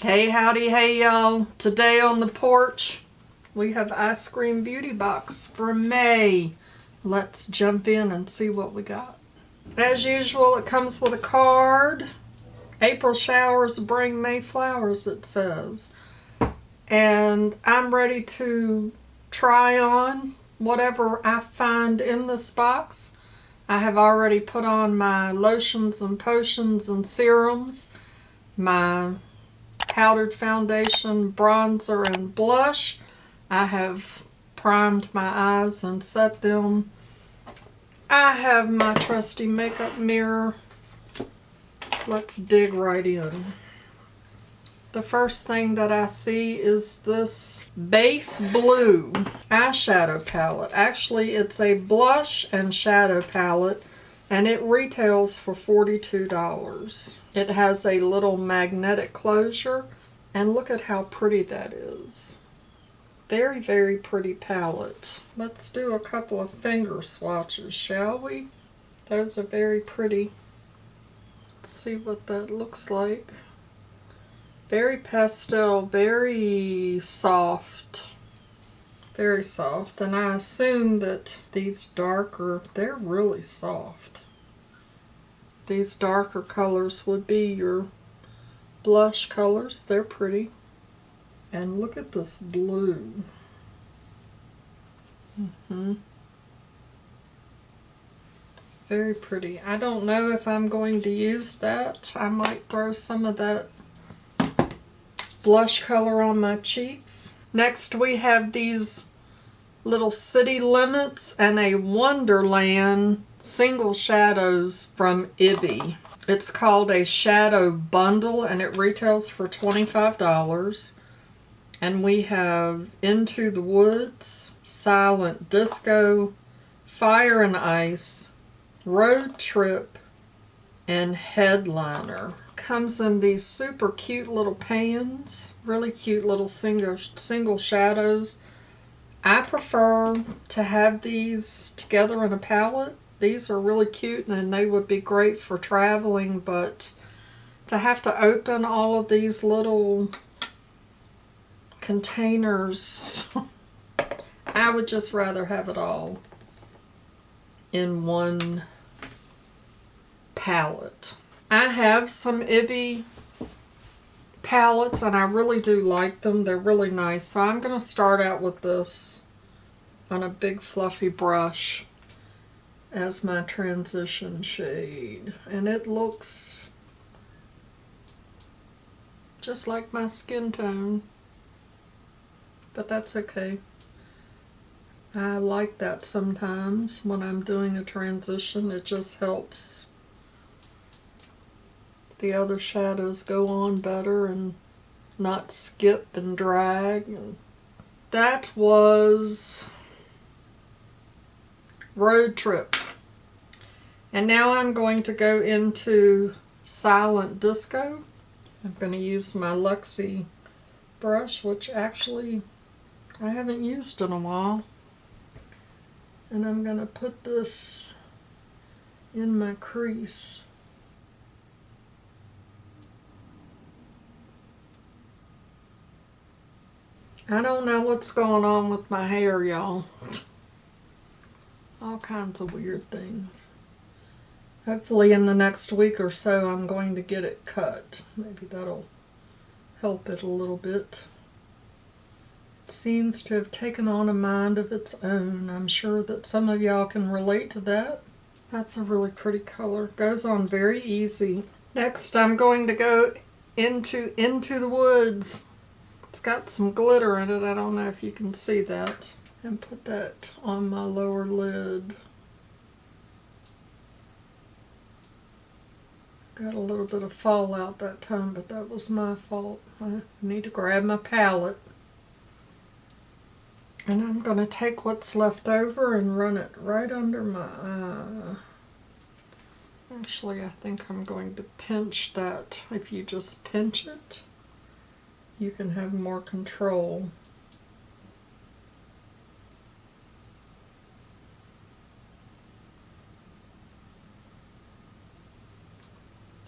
Hey, howdy, hey y'all. Today on the porch, we have Eyescream Beauty Box for May. Let's jump in and see what we got. As usual, it comes with a card. April showers bring May flowers, it says. And I'm ready to try on whatever I find in this box. I have already put on my lotions and potions and serums, my powdered foundation, bronzer, and blush. I have primed my eyes and set them. I have my trusty makeup mirror. Let's dig right in. The first thing that I see is this BaseBlue eyeshadow palette. Actually, it's a blush and shadow palette, and it retails for $42. It has a little magnetic closure, and look at how pretty that is. Very, very pretty palette. Let's do a couple of finger swatches, shall we? Those are very pretty. Let's see what that looks like. Very pastel, very soft. Very soft, and I assume that these darker, they're really soft. These darker colors would be your blush colors. They're pretty. And look at this blue. Very pretty. I don't know if I'm going to use that. I might throw some of that blush color on my cheeks. Next we have these little city limits and a Wonderland single shadows from Ibby. It's called a Shadow Bundle and it retails for $25. And we have Into the Woods, Silent Disco, Fire and Ice, Road Trip, and Headliner. Comes in these super cute little pans, really cute little single shadows. I prefer to have these together in a palette. These are really cute and they would be great for traveling, but to have to open all of these little containers, I would just rather have it all in one palette. I have some Ibby palettes and I really do like them. They're really nice. So I'm going to start out with this on a big fluffy brush as my transition shade. And it looks just like my skin tone. But that's okay. I like that sometimes when I'm doing a transition. It just helps the other shadows go on better and not skip and drag. That was Road Trip. And now I'm going to go into Silent Disco. I'm going to use my Luxie brush, which actually I haven't used in a while. And I'm going to put this in my crease. I don't know what's going on with my hair, y'all. All kinds of weird things. Hopefully in the next week or so I'm going to get it cut. Maybe that'll help it a little bit. It seems to have taken on a mind of its own. I'm sure that some of y'all can relate to that. That's a really pretty color. Goes on very easy. Next I'm going to go into the Woods. It's got some glitter in it. I don't know if you can see that. And put that on my lower lid. Got a little bit of fallout that time, but that was my fault. I need to grab my palette. And I'm going to take what's left over and run it right under my eye. Actually, I think I'm going to pinch that. If you just pinch it, you can have more control.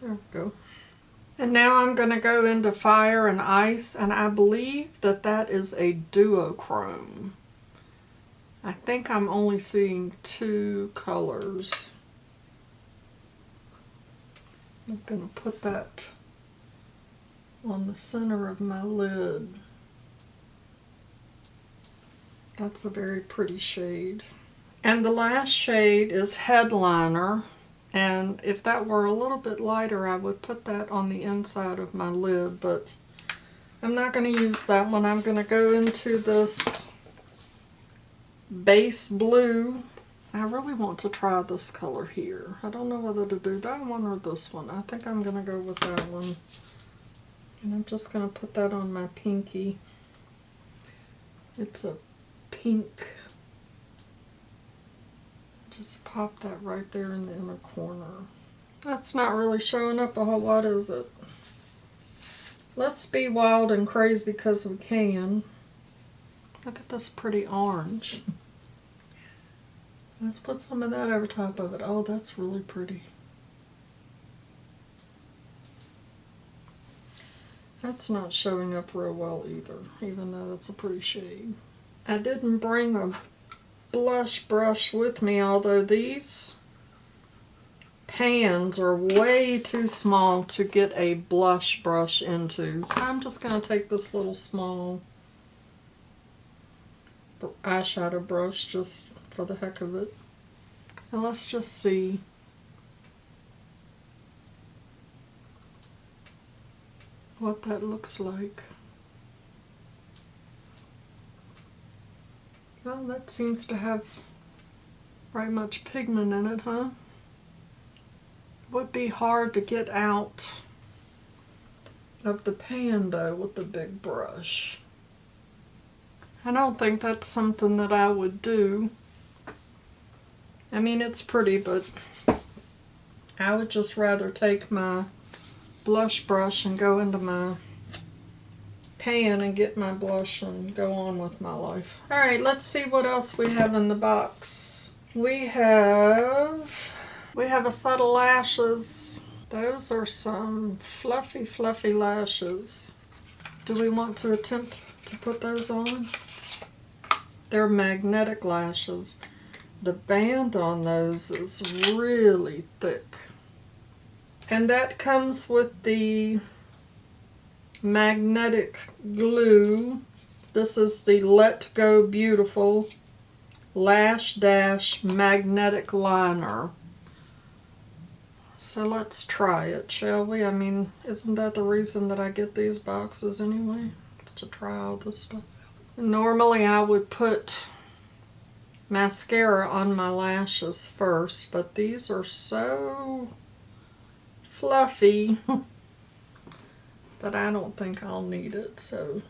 There we go. And now I'm going to go into Fire and Ice, and I believe that that is a duochrome. I think I'm only seeing 2 colors. I'm going to put that on the center of my lid. That's a very pretty shade. And the last shade is Headliner. And if that were a little bit lighter, I would put that on the inside of my lid, but I'm not going to use that one. I'm going to go into this BaseBlue. I really want to try this color here. I don't know whether to do that one or this one. I think I'm going to go with that one. And I'm just going to put that on my pinky. It's a pink. Just pop that right there in the inner corner. That's not really showing up a whole lot, is it? Let's be wild and crazy because we can. Look at this pretty orange. Let's put some of that over top of it. Oh, that's really pretty. That's not showing up real well either, even though that's a pretty shade. I didn't bring a blush brush with me, although these pans are way too small to get a blush brush into. So I'm just going to take this little small eyeshadow brush just for the heck of it. And let's just see. What that looks like. Well, that seems to have right much pigment in it, huh? Would be hard to get out of the pan though with the big brush. I don't think that's something that I would do. I mean, it's pretty, but I would just rather take my blush brush and go into my pan and get my blush and go on with my life. Alright, let's see what else we have in the box. We have a set of lashes. Those are some fluffy, fluffy lashes. Do we want to attempt to put those on? They're magnetic lashes. The band on those is really thick. And that comes with the magnetic glue. This is the Let Go Beautiful Lash Dash Magnetic Liner. So let's try it, shall we? I mean, isn't that the reason that I get these boxes anyway? It's to try all this stuff. Normally I would put mascara on my lashes first, but these are so fluffy that I don't think I'll need it, so.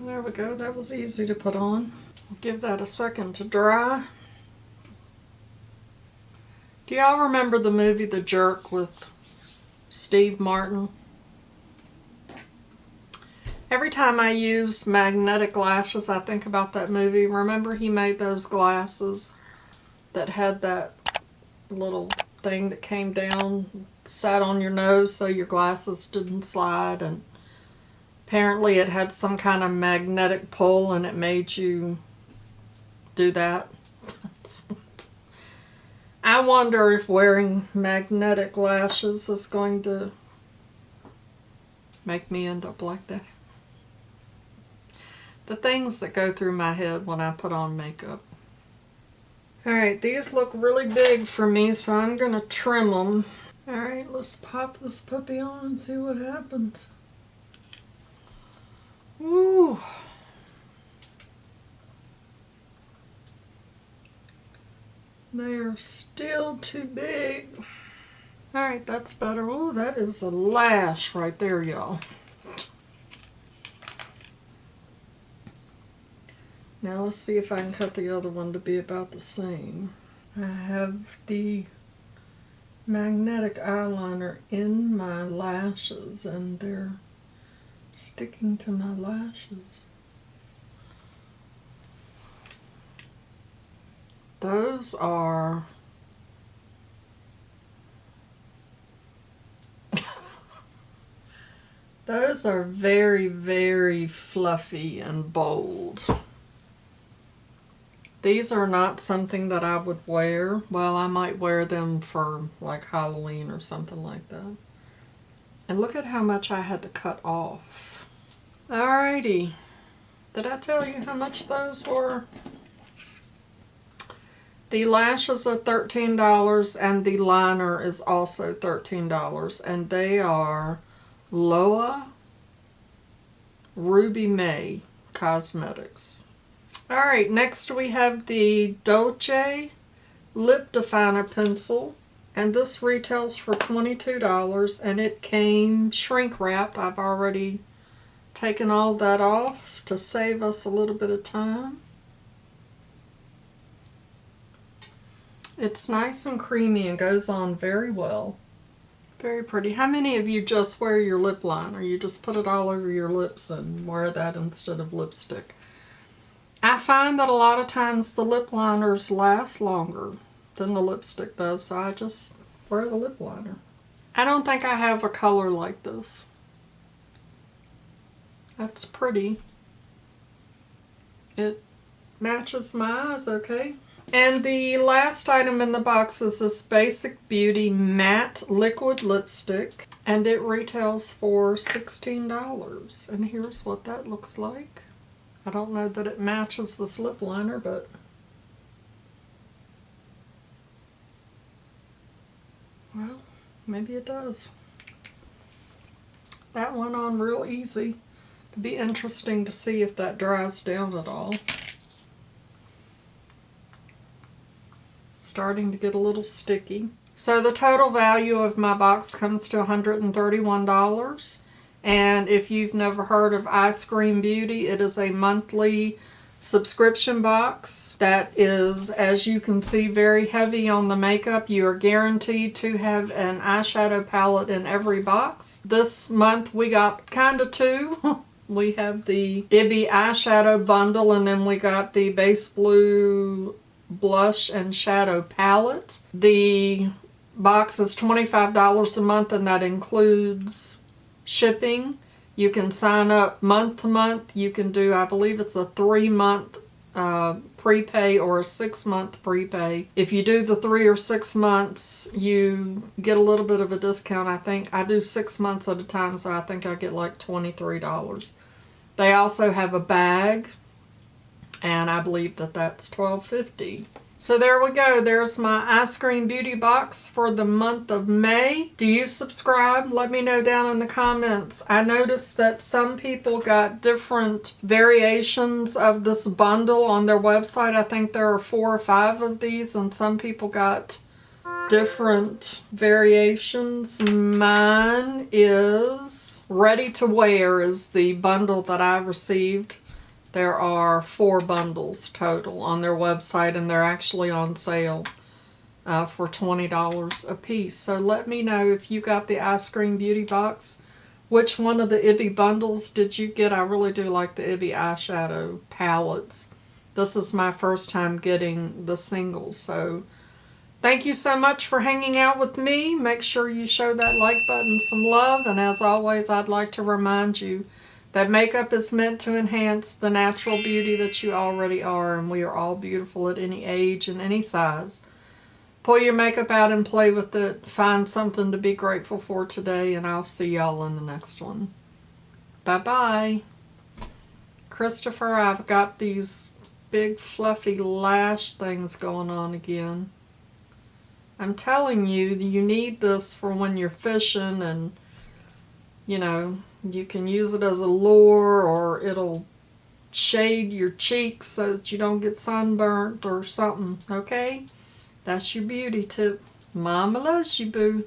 There we go, that was easy to put on. I'll give that a second to dry. Do y'all remember the movie The Jerk with Steve Martin? Every time I use magnetic lashes, I think about that movie. Remember he made those glasses that had that little thing that came down, sat on your nose so your glasses didn't slide, and apparently it had some kind of magnetic pull and it made you do that. I wonder if wearing magnetic lashes is going to make me end up like that. The things that go through my head when I put on makeup. Alright, these look really big for me, so I'm going to trim them. Alright, let's pop this puppy on and see what happens. Ooh. They are still too big. Alright, that's better. Oh, that is a lash right there, y'all. Now let's see if I can cut the other one to be about the same. I have the magnetic eyeliner in my lashes and they're sticking to my lashes. Those are those are very, very fluffy and bold. These are not something that I would wear. Well, I might wear them for like Halloween or something like that. And look at how much I had to cut off. Alrighty. Did I tell you how much those were? The lashes are $13 and the liner is also $13. And they are Loha Ruby May Cosmetics. Alright, next we have the Doucce Lip Definer Pencil. And this retails for $22 and it came shrink wrapped. I've already taken all that off to save us a little bit of time. It's nice and creamy and goes on very well. Very pretty. How many of you just wear your lip liner? You just put it all over your lips and wear that instead of lipstick. I find that a lot of times the lip liners last longer than the lipstick does, so I just wear the lip liner. I don't think I have a color like this. That's pretty. It matches my eyes okay. And the last item in the box is this Basic Beauty Matte Liquid Lipstick. And it retails for $16. And here's what that looks like. I don't know that it matches this lip liner, but well, maybe it does. That went on real easy. It'd be interesting to see if that dries down at all. Starting to get a little sticky. So the total value of my box comes to $131. And if you've never heard of Eyescream Beauty, it is a monthly subscription box that is, as you can see, very heavy on the makeup. You are guaranteed to have an eyeshadow palette in every box. This month we got kind of two. We have the Ibby Eyeshadow Bundle, and then we got the BaseBlue Blush and Shadow Palette. The box is $25 a month, and that includes shipping. You can sign up month to month. You can do, I believe it's a 3-month prepay or a 6-month prepay. If you do the 3 or 6 months, you get a little bit of a discount. I think I do 6 months at a time, so I think I get like $23. They also have a bag, and I believe that that's $12.50. So there we go. There's my Eyescream Beauty Box for the month of May. Do you subscribe? Let me know down in the comments. I noticed that some people got different variations of this bundle on their website. I think there are 4 or 5 of these, and some people got different variations. Mine is Ready to Wear is the bundle that I received. There are 4 bundles total on their website, and they're actually on sale for $20 a piece. So let me know if you got the Eyescream Beauty Box. Which one of the Ibby bundles did you get? I really do like the Ibby eyeshadow palettes. This is my first time getting the singles. So thank you so much for hanging out with me. Make sure you show that like button some love. And as always, I'd like to remind you that makeup is meant to enhance the natural beauty that you already are, and we are all beautiful at any age and any size. Pull your makeup out and play with it. Find something to be grateful for today, and I'll see y'all in the next one. Bye-bye. Christopher, I've got these big fluffy lash things going on again. I'm telling you, you need this for when you're fishing, and, you know, you can use it as a lure, or it'll shade your cheeks so that you don't get sunburnt or something, okay? That's your beauty tip. Mama loves you, boo.